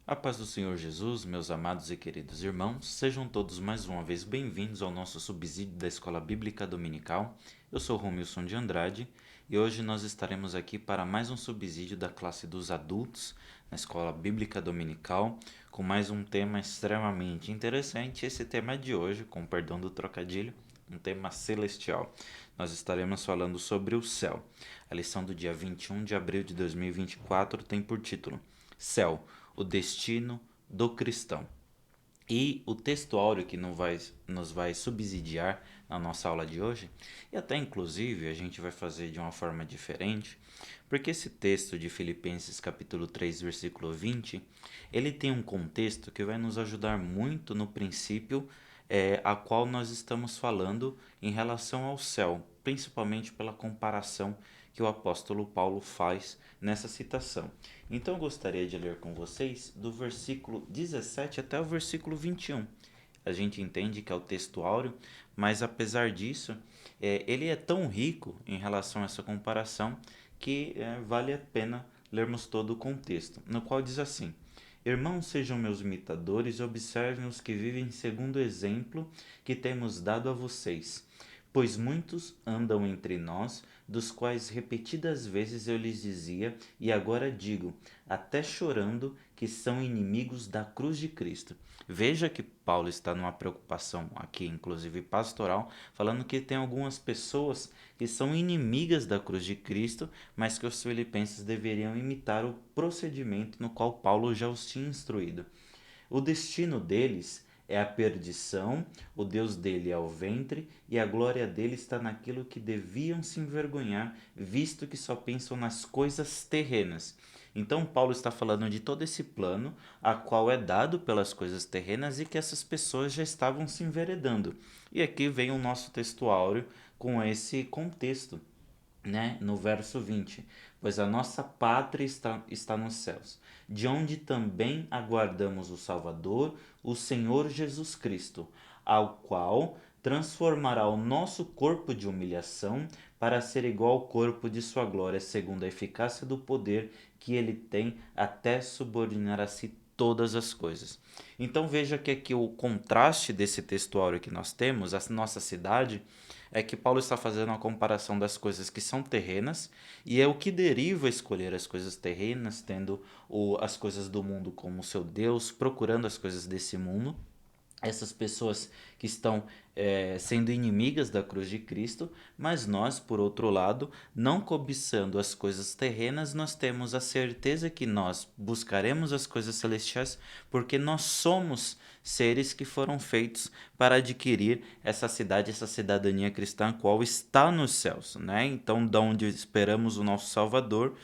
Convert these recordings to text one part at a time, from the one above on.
A paz do Senhor Jesus, meus amados e queridos irmãos, sejam todos mais uma vez bem-vindos ao nosso subsídio da Escola Bíblica Dominical. Eu sou Romilson de Andrade e hoje nós estaremos aqui para mais um subsídio da classe dos adultos na Escola Bíblica Dominical, com mais um tema extremamente interessante. Esse tema de hoje, com perdão do trocadilho, um tema celestial. Nós estaremos falando sobre o céu. A lição do dia 21 de abril de 2024 tem por título Céu, o destino do cristão. E o texto áureo que nos vai subsidiar na nossa aula de hoje, e até inclusive a gente vai fazer de uma forma diferente, porque esse texto de Filipenses capítulo 3, versículo 20, ele tem um contexto que vai nos ajudar muito no princípio a qual nós estamos falando em relação ao céu, principalmente pela comparação que o apóstolo Paulo faz nessa citação. Então eu gostaria de ler com vocês do versículo 17 até o versículo 21. A gente entende que é o texto áureo, mas apesar disso, ele é tão rico em relação a essa comparação que vale a pena lermos todo o contexto, no qual diz assim: Irmãos, sejam meus imitadores e observem os que vivem segundo o exemplo que temos dado a vocês. Pois muitos andam entre nós, dos quais repetidas vezes eu lhes dizia, e agora digo, até chorando, que são inimigos da cruz de Cristo. Veja que Paulo está numa preocupação aqui, inclusive pastoral, falando que tem algumas pessoas que são inimigas da cruz de Cristo, mas que os filipenses deveriam imitar o procedimento no qual Paulo já os tinha instruído. O destino deles é a perdição, o Deus dele é o ventre, e a glória dele está naquilo que deviam se envergonhar, visto que só pensam nas coisas terrenas. Então, Paulo está falando de todo esse plano, a qual é dado pelas coisas terrenas e que essas pessoas já estavam se enveredando. E aqui vem o nosso texto áureo com esse contexto, né, no verso 20, pois a nossa pátria está nos céus, de onde também aguardamos o Salvador, o Senhor Jesus Cristo, ao qual transformará o nosso corpo de humilhação para ser igual ao corpo de sua glória, segundo a eficácia do poder que ele tem até subordinar a si todas as coisas. Então veja que aqui o contraste desse textuário que nós temos, a nossa cidade, é que Paulo está fazendo uma comparação das coisas que são terrenas e é o que deriva a escolher as coisas terrenas, tendo as coisas do mundo como seu Deus, procurando as coisas desse mundo, essas pessoas que estão sendo inimigas da cruz de Cristo, mas nós, por outro lado, não cobiçando as coisas terrenas, nós temos a certeza que nós buscaremos as coisas celestiais, porque nós somos seres que foram feitos para adquirir essa cidade, essa cidadania cristã, qual está nos céus, né? Então, da onde esperamos o nosso Salvador,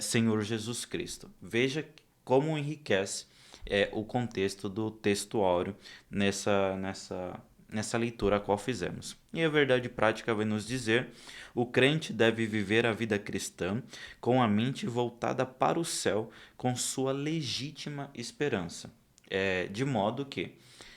Senhor Jesus Cristo. Veja como enriquece o contexto do texto áureo nessa leitura a qual fizemos. E a verdade prática vai nos dizer: o crente deve viver a vida cristã com a mente voltada para o céu, com sua legítima esperança. De modo que,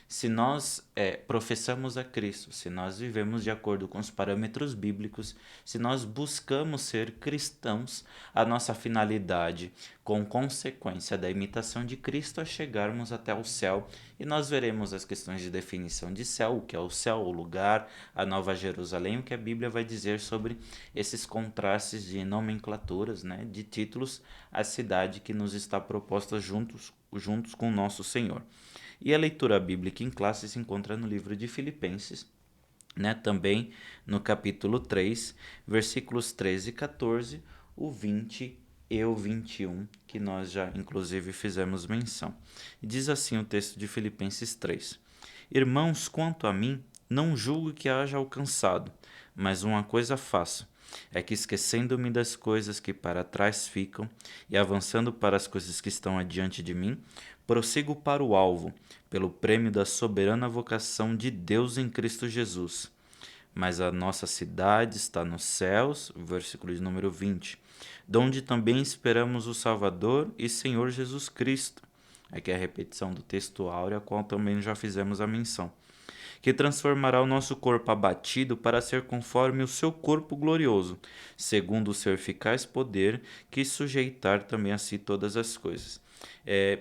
se nós professamos a Cristo, se nós vivemos de acordo com os parâmetros bíblicos, se nós buscamos ser cristãos, a nossa finalidade, com consequência da imitação de Cristo, é chegarmos até o céu, e nós veremos as questões de definição de céu, o que é o céu, o lugar, a Nova Jerusalém, o que a Bíblia vai dizer sobre esses contrastes de nomenclaturas, né, de títulos à cidade que nos está proposta juntos com o nosso Senhor. E a leitura bíblica em classe se encontra no livro de Filipenses, né, também no capítulo 3, versículos 13 e 14, o 20 e o 21, que nós já inclusive fizemos menção. E diz assim o texto de Filipenses 3: Irmãos, quanto a mim, não julgo que haja alcançado, mas uma coisa faço, é que esquecendo-me das coisas que para trás ficam e avançando para as coisas que estão adiante de mim, prossigo para o alvo, pelo prêmio da soberana vocação de Deus em Cristo Jesus. Mas a nossa cidade está nos céus, versículo de número 20, donde também esperamos o Salvador e Senhor Jesus Cristo. Aqui é a repetição do texto áureo, a qual também já fizemos a menção, que transformará o nosso corpo abatido para ser conforme o seu corpo glorioso, segundo o seu eficaz poder, que sujeitar também a si todas as coisas.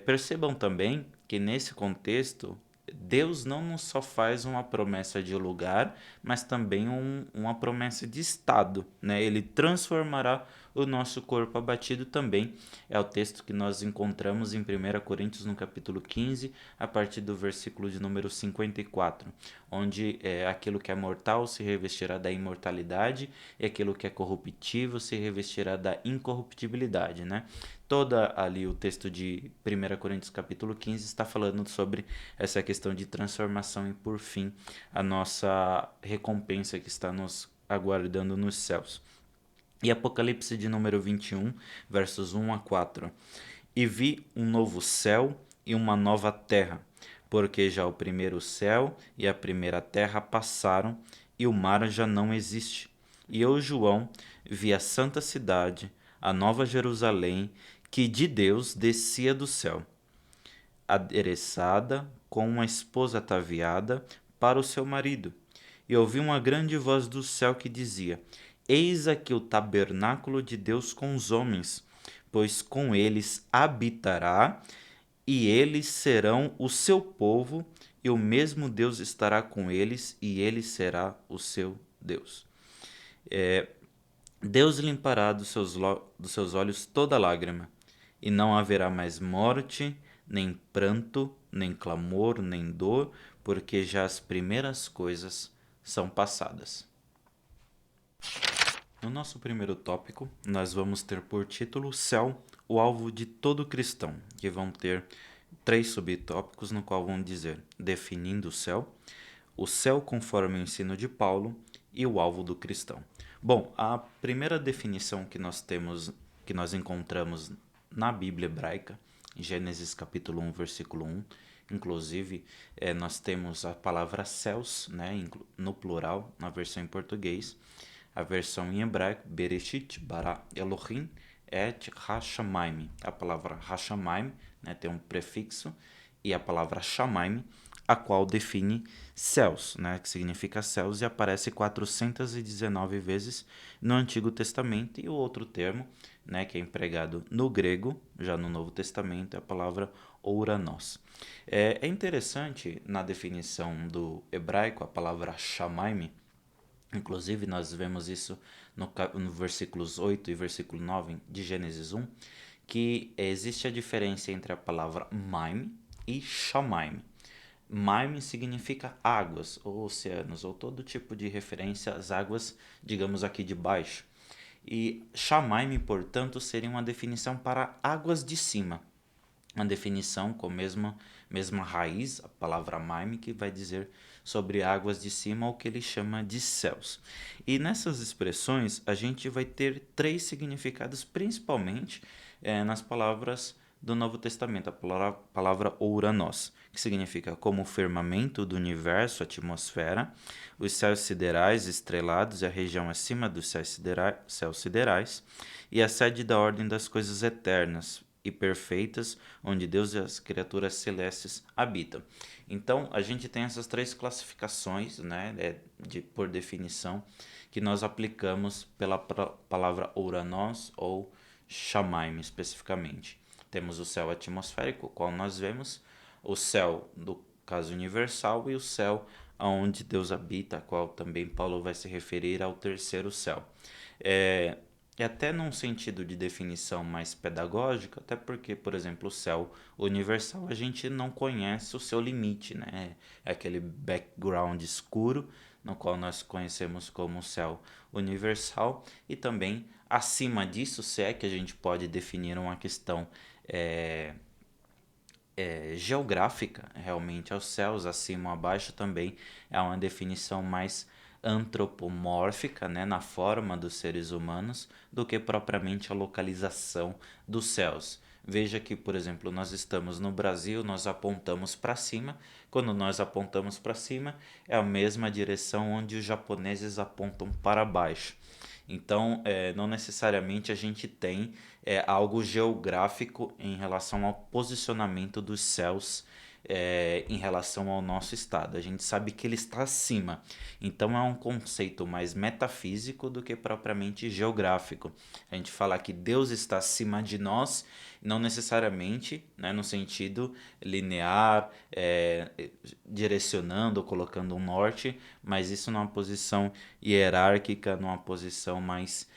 Percebam também que nesse contexto, Deus não nos só faz uma promessa de lugar, mas também uma promessa de estado, né? Ele transformará o nosso corpo abatido também. É o texto que nós encontramos em 1 Coríntios, no capítulo 15, a partir do versículo de número 54, onde aquilo que é mortal se revestirá da imortalidade e aquilo que é corruptível se revestirá da incorruptibilidade, né? Toda ali o texto de 1 Coríntios capítulo 15 está falando sobre essa questão de transformação e por fim a nossa recompensa que está nos aguardando nos céus. E Apocalipse de número 21, versos 1 a 4. E vi um novo céu e uma nova terra, porque já o primeiro céu e a primeira terra passaram e o mar já não existe. E eu, João, vi a santa cidade, a nova Jerusalém, que de Deus descia do céu, adereçada com uma esposa ataviada para o seu marido. E ouvi uma grande voz do céu que dizia: Eis aqui o tabernáculo de Deus com os homens, pois com eles habitará, e eles serão o seu povo, e o mesmo Deus estará com eles, e ele será o seu Deus. Deus limpará dos seus olhos toda lágrima, e não haverá mais morte, nem pranto, nem clamor, nem dor, porque já as primeiras coisas são passadas. No nosso primeiro tópico, nós vamos ter por título Céu, o alvo de todo cristão, que vão ter 3 subtópicos no qual vão dizer definindo o céu conforme o ensino de Paulo e o alvo do cristão. Bom, a primeira definição que nós temos, que nós encontramos na Bíblia hebraica, em Gênesis capítulo 1, versículo 1, inclusive nós temos a palavra céus, né, no plural, na versão em português. A versão em hebraico, Bereshit bara Elohim et Hashamayim. A palavra Hashamayim, né, tem um prefixo, e a palavra Shamayim, a qual define céus, né, que significa céus, e aparece 419 vezes no Antigo Testamento. E o outro termo, né, que é empregado no grego, já no Novo Testamento, é a palavra ouranos. É interessante na definição do hebraico, a palavra Shamayim. Inclusive, nós vemos isso no versículos 8 e versículo 9 de Gênesis 1, que existe a diferença entre a palavra maim e shamaim. Maim significa águas, ou oceanos, ou todo tipo de referência às águas, digamos aqui de baixo. E shamaim, portanto, seria uma definição para águas de cima. Uma definição com a mesma raiz, a palavra maim, que vai dizer sobre águas de cima, o que ele chama de céus. E nessas expressões a gente vai ter 3 significados, principalmente nas palavras do Novo Testamento, a palavra ouranos, que significa como o firmamento do universo, a atmosfera, os céus siderais estrelados e a região acima dos céus siderais, e a sede da ordem das coisas eternas e perfeitas, onde Deus e as criaturas celestes habitam. Então, a gente tem essas 3 classificações, né, por definição, que nós aplicamos pela palavra ouranos ou shamaim especificamente. Temos o céu atmosférico, o qual nós vemos, o céu do caso universal e o céu onde Deus habita, a qual também Paulo vai se referir ao terceiro céu. E até num sentido de definição mais pedagógica, até porque, por exemplo, o céu universal a gente não conhece o seu limite, né? É aquele background escuro no qual nós conhecemos como céu universal, e também acima disso, se é que a gente pode definir uma questão geográfica realmente aos céus, acima ou abaixo, também é uma definição mais antropomórfica, né, na forma dos seres humanos, do que propriamente a localização dos céus. Veja que, por exemplo, nós estamos no Brasil, nós apontamos para cima. Quando nós apontamos para cima, é a mesma direção onde os japoneses apontam para baixo. Então, não necessariamente a gente tem algo geográfico em relação ao posicionamento dos céus em relação ao nosso estado. A gente sabe que ele está acima. Então é um conceito mais metafísico do que propriamente geográfico. A gente fala que Deus está acima de nós, não necessariamente, né, no sentido linear, direcionando ou colocando um norte, mas isso numa posição hierárquica, numa posição mais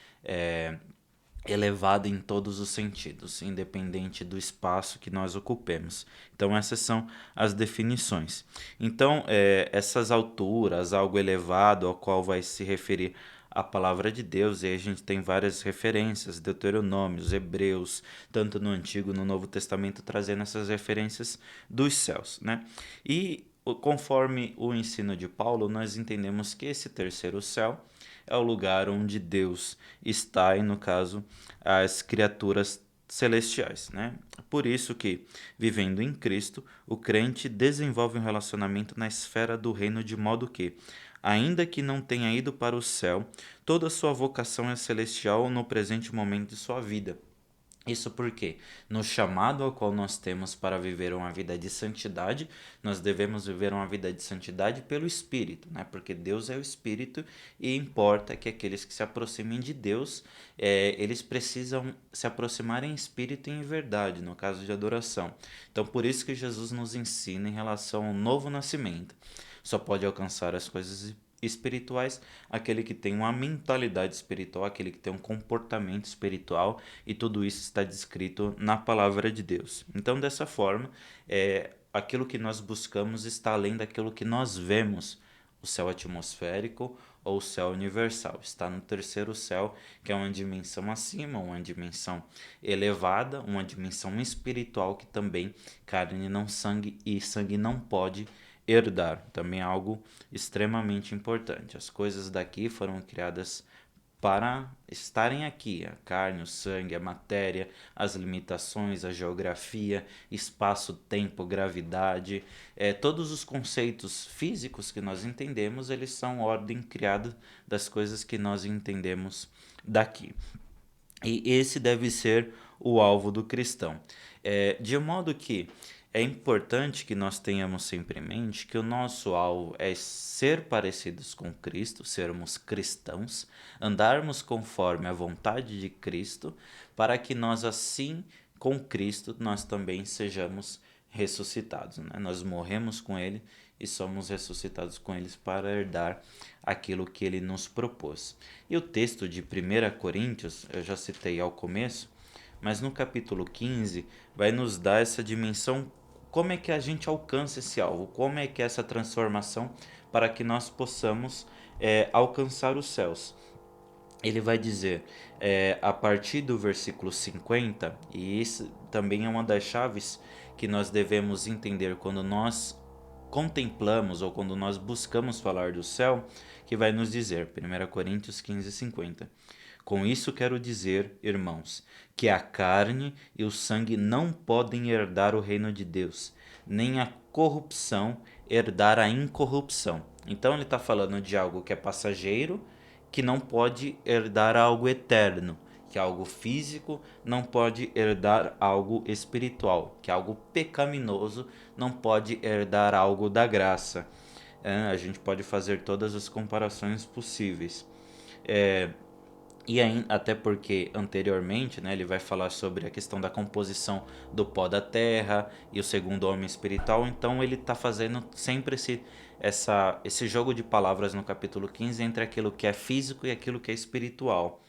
elevada em todos os sentidos, independente do espaço que nós ocupemos. Então, essas são as definições. Então, essas alturas, algo elevado ao qual vai se referir a palavra de Deus, e aí a gente tem várias referências, Deuteronômios, Hebreus, tanto no Antigo e no Novo Testamento, trazendo essas referências dos céus, né? E conforme o ensino de Paulo, nós entendemos que esse terceiro céu é o lugar onde Deus está, e no caso, as criaturas celestiais, né? Por isso que, vivendo em Cristo, o crente desenvolve um relacionamento na esfera do reino de modo que, ainda que não tenha ido para o céu, toda a sua vocação é celestial no presente momento de sua vida. Isso porque, no chamado ao qual nós temos para viver uma vida de santidade, nós devemos viver uma vida de santidade pelo Espírito, né? Porque Deus é o Espírito e importa que aqueles que se aproximem de Deus, eles precisam se aproximar em espírito e em verdade, no caso de adoração. Então, por isso que Jesus nos ensina em relação ao novo nascimento. Só pode alcançar as coisas espirituais aquele que tem uma mentalidade espiritual, aquele que tem um comportamento espiritual, e tudo isso está descrito na palavra de Deus. Então, dessa forma, aquilo que nós buscamos está além daquilo que nós vemos, o céu atmosférico ou o céu universal. Está no terceiro céu, que é uma dimensão acima, uma dimensão elevada, uma dimensão espiritual que também carne não sangue e sangue não pode herdar. Também é algo extremamente importante. As coisas daqui foram criadas para estarem aqui: a carne, o sangue, a matéria, as limitações, a geografia, espaço, tempo, gravidade, todos os conceitos físicos que nós entendemos, eles são ordem criada das coisas que nós entendemos daqui. E esse deve ser o alvo do cristão. De modo que é importante que nós tenhamos sempre em mente que o nosso alvo é ser parecidos com Cristo, sermos cristãos, andarmos conforme a vontade de Cristo, para que nós assim, com Cristo, nós também sejamos ressuscitados, né? Nós morremos com Ele e somos ressuscitados com eles para herdar aquilo que Ele nos propôs. E o texto de 1 Coríntios, eu já citei ao começo, mas no capítulo 15 vai nos dar essa dimensão, como é que a gente alcança esse alvo, como é que é essa transformação para que nós possamos alcançar os céus. Ele vai dizer, a partir do versículo 50, e isso também é uma das chaves que nós devemos entender quando nós contemplamos ou quando nós buscamos falar do céu, que vai nos dizer, 1 Coríntios 15:50. Com isso quero dizer, irmãos, que a carne e o sangue não podem herdar o reino de Deus, nem a corrupção herdar a incorrupção. Então ele está falando de algo que é passageiro, que não pode herdar algo eterno, que algo físico não pode herdar algo espiritual, que algo pecaminoso não pode herdar algo da graça. A gente pode fazer todas as comparações possíveis. E aí, até porque anteriormente, né, ele vai falar sobre a questão da composição do pó da terra e o segundo homem espiritual. Então ele está fazendo sempre esse jogo de palavras no capítulo 15 entre aquilo que é físico e aquilo que é espiritual.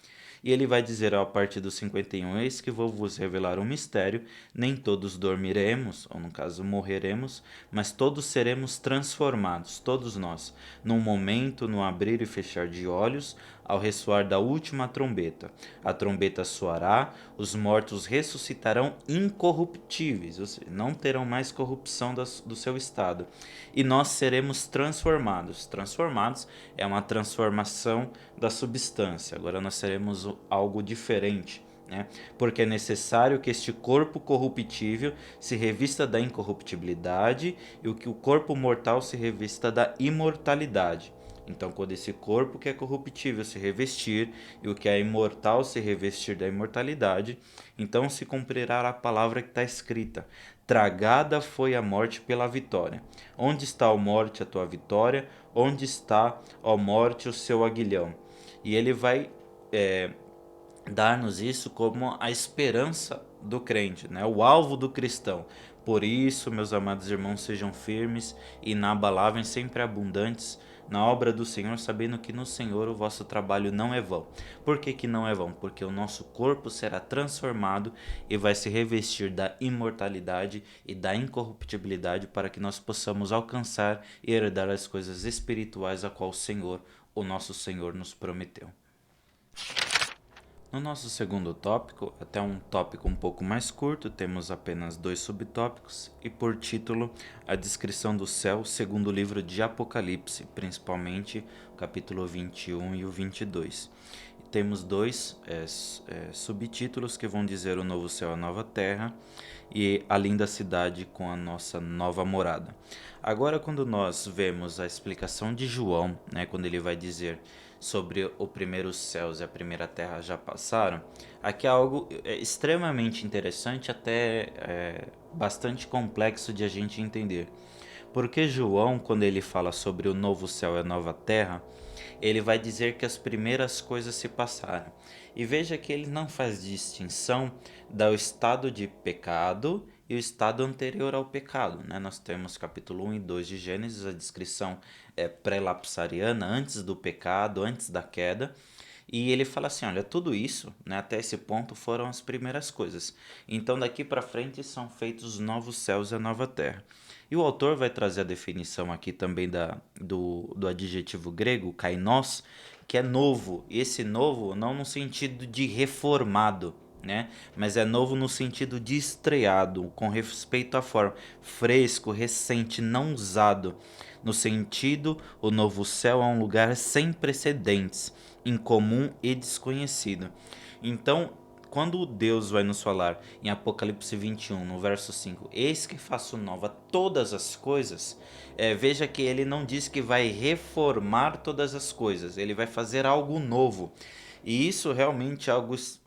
E ele vai dizer a partir do 51, eis que vou vos revelar um mistério, nem todos dormiremos, ou no caso morreremos, mas todos seremos transformados, todos nós, num momento, no abrir e fechar de olhos, ao ressoar da última trombeta. A trombeta soará, os mortos ressuscitarão incorruptíveis, ou seja, não terão mais corrupção do seu estado. E nós seremos transformados. Transformados é uma transformação da substância. Agora nós seremos algo diferente, né? Porque é necessário que este corpo corruptível se revista da incorruptibilidade e que o corpo mortal se revista da imortalidade. Então, quando esse corpo que é corruptível se revestir e o que é imortal se revestir da imortalidade, então se cumprirá a palavra que está escrita: tragada foi a morte pela vitória. Onde está, ó morte, a tua vitória? Onde está, ó morte, o seu aguilhão? E ele vai dar-nos isso como a esperança do crente, né? O alvo do cristão. Por isso, meus amados irmãos, sejam firmes e inabaláveis, sempre abundantes na obra do Senhor, sabendo que no Senhor o vosso trabalho não é vão. Por que não é vão? Porque o nosso corpo será transformado e vai se revestir da imortalidade e da incorruptibilidade para que nós possamos alcançar e herdar as coisas espirituais a qual o Senhor, o nosso Senhor, nos prometeu. No nosso segundo tópico, até um tópico um pouco mais curto, temos apenas 2 subtópicos e por título a descrição do céu segundo o livro de Apocalipse, principalmente o capítulo 21 e o 22. E temos 2 subtítulos que vão dizer o novo céu e a nova terra e a linda cidade com a nossa nova morada. Agora, quando nós vemos a explicação de João, né, quando ele vai dizer sobre o primeiro céus e a primeira terra já passaram, aqui é algo extremamente interessante, até bastante complexo de a gente entender. Porque João, quando ele fala sobre o novo céu e a nova terra, ele vai dizer que as primeiras coisas se passaram. E veja que ele não faz distinção do estado de pecado e o estado anterior ao pecado, né? Nós temos capítulo 1 e 2 de Gênesis, a descrição pré-lapsariana, antes do pecado, antes da queda. E ele fala assim, olha, tudo isso, né, até esse ponto foram as primeiras coisas. Então daqui para frente são feitos os novos céus e a nova terra. E o autor vai trazer a definição aqui também do adjetivo grego, kainos, que é novo. E esse novo não no sentido de reformado, né? Mas é novo no sentido de estreado, com respeito à forma, fresco, recente, não usado. No sentido, o novo céu é um lugar sem precedentes, incomum e desconhecido. Então, quando Deus vai nos falar em Apocalipse 21, no verso 5, eis que faço nova todas as coisas, veja que ele não diz que vai reformar todas as coisas, ele vai fazer algo novo. E isso realmente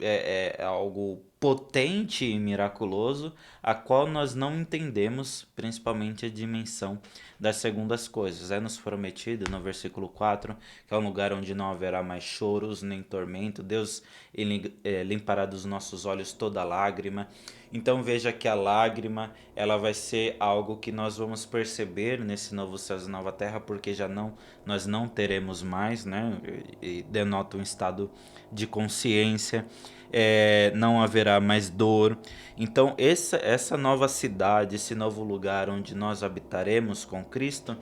é algo potente e miraculoso, a qual nós não entendemos, principalmente a dimensão das segundas coisas. É nos prometido no versículo 4, que é um lugar onde não haverá mais choros nem tormento. Deus limpará dos nossos olhos toda lágrima. Então veja que a lágrima, ela vai ser algo que nós vamos perceber nesse novo céu e nova terra, porque nós não teremos mais, né? E denota um estado de consciência. Não haverá mais dor. Então essa nova cidade, esse novo lugar onde nós habitaremos com Cristo,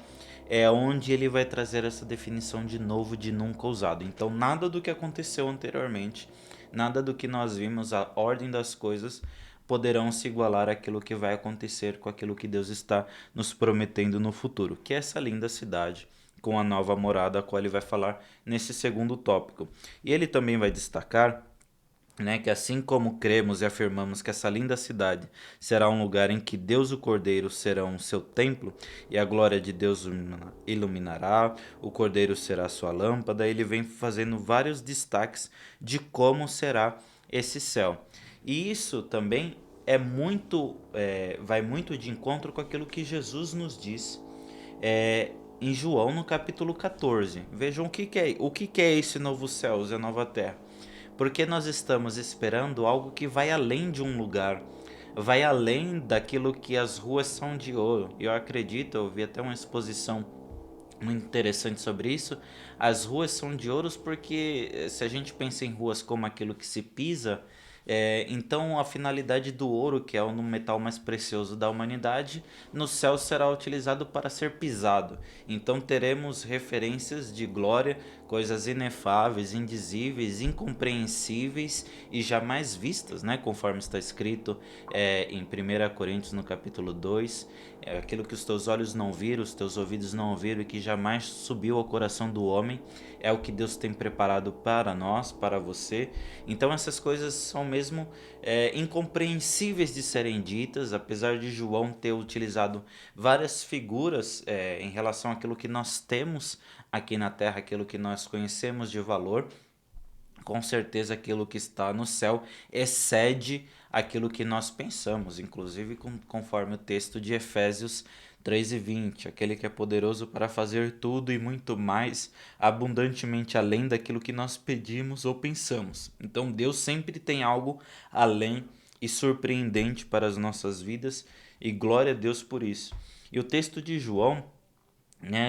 é onde ele vai trazer essa definição de novo, de nunca usado. Então nada do que aconteceu anteriormente, nada do que nós vimos, a ordem das coisas, poderão se igualar àquilo que vai acontecer com aquilo que Deus está nos prometendo no futuro, que é essa linda cidade com a nova morada, a qual ele vai falar nesse segundo tópico. E ele também vai destacar, né, que assim como cremos e afirmamos que essa linda cidade será um lugar em que Deus o Cordeiro serão o seu templo e a glória de Deus iluminará, o Cordeiro será sua lâmpada, ele vem fazendo vários destaques de como será esse céu. E isso também vai muito de encontro com aquilo que Jesus nos diz em João no capítulo 14. Vejam o que é esse novo céu e a nova terra. Porque nós estamos esperando algo que vai além de um lugar, vai além daquilo que as ruas são de ouro. Eu acredito, eu vi até uma exposição muito interessante sobre isso. As ruas são de ouros porque se a gente pensa em ruas como aquilo que se pisa, então a finalidade do ouro, que é o metal mais precioso da humanidade, no céu será utilizado para ser pisado. Então teremos referências de glória, coisas inefáveis, indizíveis, incompreensíveis e jamais vistas, né? Conforme está escrito em 1 Coríntios no capítulo 2, aquilo que os teus olhos não viram, os teus ouvidos não ouviram e que jamais subiu ao coração do homem, é o que Deus tem preparado para nós, para você. Então essas coisas são mesmo incompreensíveis de serem ditas, apesar de João ter utilizado várias figuras em relação àquilo que nós temos aqui na terra aquilo que nós conhecemos de valor, com certeza aquilo que está no céu excede aquilo que nós pensamos, inclusive conforme o texto de Efésios 3:20, aquele que é poderoso para fazer tudo e muito mais abundantemente além daquilo que nós pedimos ou pensamos. Então Deus sempre tem algo além e surpreendente para as nossas vidas, e glória a Deus por isso. E o texto de João,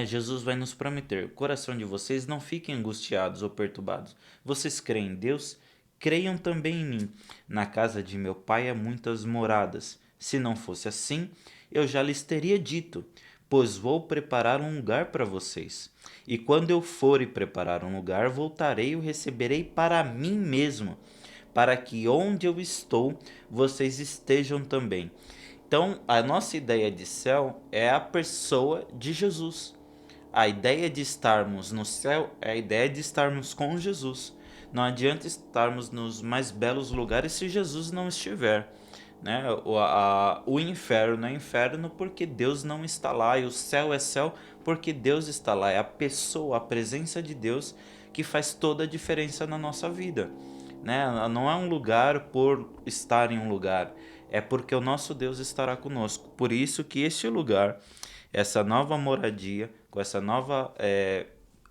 Jesus vai nos prometer: o coração de vocês não fiquem angustiados ou perturbados. Vocês creem em Deus? Creiam também em mim. Na casa de meu pai há muitas moradas. Se não fosse assim, eu já lhes teria dito, pois vou preparar um lugar para vocês. E quando eu for e preparar um lugar, voltarei e o receberei para mim mesmo, para que onde eu estou, vocês estejam também. Então, a nossa ideia de céu é a pessoa de Jesus. A ideia de estarmos no céu é a ideia de estarmos com Jesus. Não adianta estarmos nos mais belos lugares se Jesus não estiver. Né? O inferno é inferno porque Deus não está lá, e o céu é céu porque Deus está lá. É a pessoa, a presença de Deus que faz toda a diferença na nossa vida. Né? Não é um lugar por estar em um lugar, é porque o nosso Deus estará conosco. Por isso que este lugar, essa nova moradia, com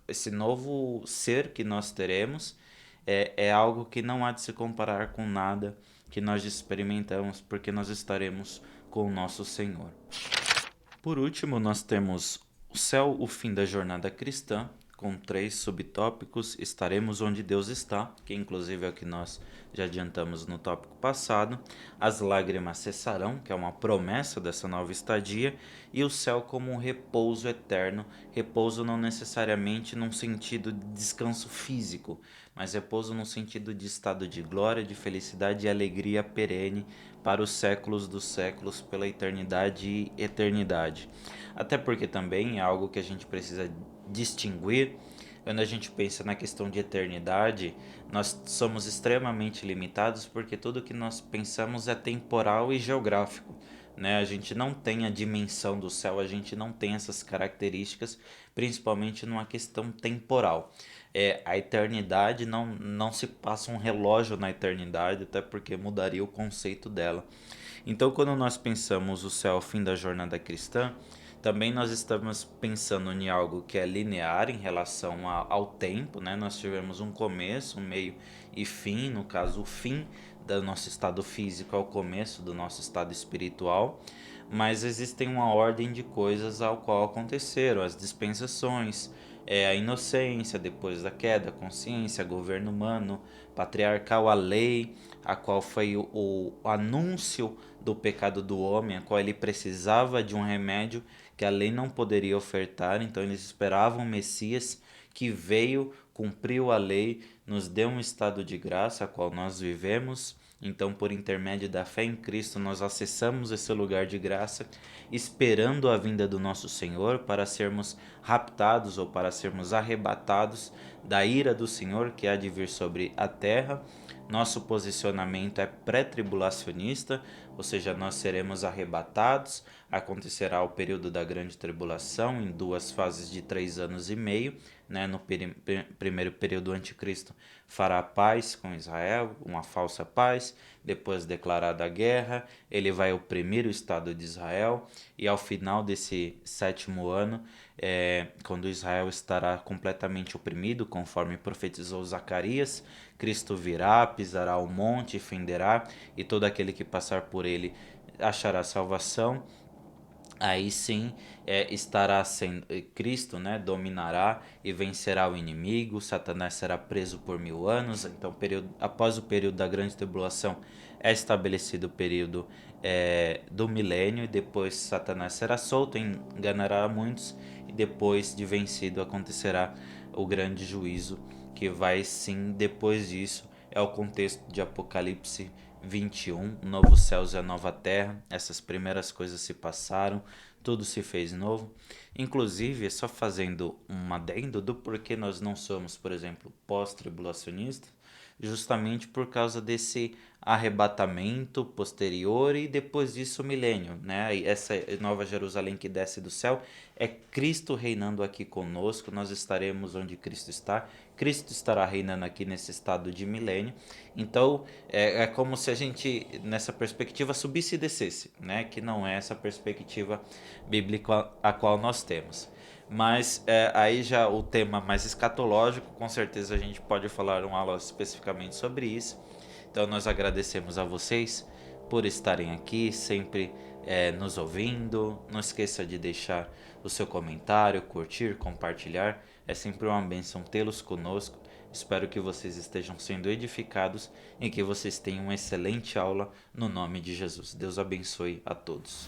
esse novo ser que nós teremos, é algo que não há de se comparar com nada que nós experimentamos, porque nós estaremos com o nosso Senhor. Por último, nós temos o céu, o fim da jornada cristã, com 3 subtópicos: estaremos onde Deus está, que inclusive é o que nós já adiantamos no tópico passado; as lágrimas cessarão, que é uma promessa dessa nova estadia; e o céu como um repouso eterno, repouso não necessariamente num sentido de descanso físico, mas repouso no sentido de estado de glória, de felicidade e alegria perene para os séculos dos séculos, pela eternidade e eternidade. Até porque também é algo que a gente precisa distinguir. Quando a gente pensa na questão de eternidade, nós somos extremamente limitados porque tudo que nós pensamos é temporal e geográfico. Né? A gente não tem a dimensão do céu, a gente não tem essas características, principalmente numa questão temporal. A eternidade não se passa um relógio na eternidade, até porque mudaria o conceito dela. Então, quando nós pensamos o céu ao fim da jornada cristã, também nós estamos pensando em algo que é linear em relação ao tempo, né? Nós tivemos um começo, um meio e fim, no caso, o fim do nosso estado físico é o começo do nosso estado espiritual, mas existem uma ordem de coisas ao qual aconteceram, as dispensações, a inocência depois da queda, a consciência, governo humano, patriarcal, a lei, a qual foi o anúncio do pecado do homem, a qual ele precisava de um remédio que a lei não poderia ofertar. Então eles esperavam o Messias, que veio, cumpriu a lei, nos deu um estado de graça a qual nós vivemos. Então, por intermédio da fé em Cristo, nós acessamos esse lugar de graça, esperando a vinda do nosso Senhor para sermos raptados ou para sermos arrebatados da ira do Senhor que há de vir sobre a terra. Nosso posicionamento é pré-tribulacionista, ou seja, nós seremos arrebatados. Acontecerá o período da grande tribulação em 2 fases de 3 anos e meio. Né? No primeiro período, o anticristo fará paz com Israel, uma falsa paz. Depois, declarada a guerra, ele vai oprimir o Estado de Israel, e ao final desse 7º ano, quando Israel estará completamente oprimido, conforme profetizou Zacarias, Cristo virá, pisará o monte e fenderá, e todo aquele que passar por ele achará salvação. Aí sim, estará sendo Cristo, né, dominará e vencerá o inimigo. Satanás será preso por 1000 anos. Então, após o período da grande tribulação, é estabelecido o período do milênio, e depois Satanás será solto, enganará muitos, e depois de vencido acontecerá o grande juízo, que vai sim, depois disso, é o contexto de Apocalipse 21, novos céus e a nova terra. Essas primeiras coisas se passaram, tudo se fez novo. Inclusive, só fazendo um adendo do porquê nós não somos, por exemplo, pós-tribulacionistas, justamente por causa desse arrebatamento posterior e depois disso o milênio, né? E essa nova Jerusalém que desce do céu é Cristo reinando aqui conosco, nós estaremos onde Cristo está, Cristo estará reinando aqui nesse estado de milênio. Então é como se a gente nessa perspectiva subisse e descesse, né? Que não é essa perspectiva bíblica a qual nós temos. Mas aí já o tema mais escatológico, com certeza a gente pode falar uma aula especificamente sobre isso. Então nós agradecemos a vocês por estarem aqui, sempre nos ouvindo. Não esqueça de deixar o seu comentário, curtir, compartilhar. É sempre uma bênção tê-los conosco. Espero que vocês estejam sendo edificados e que vocês tenham uma excelente aula no nome de Jesus. Deus abençoe a todos.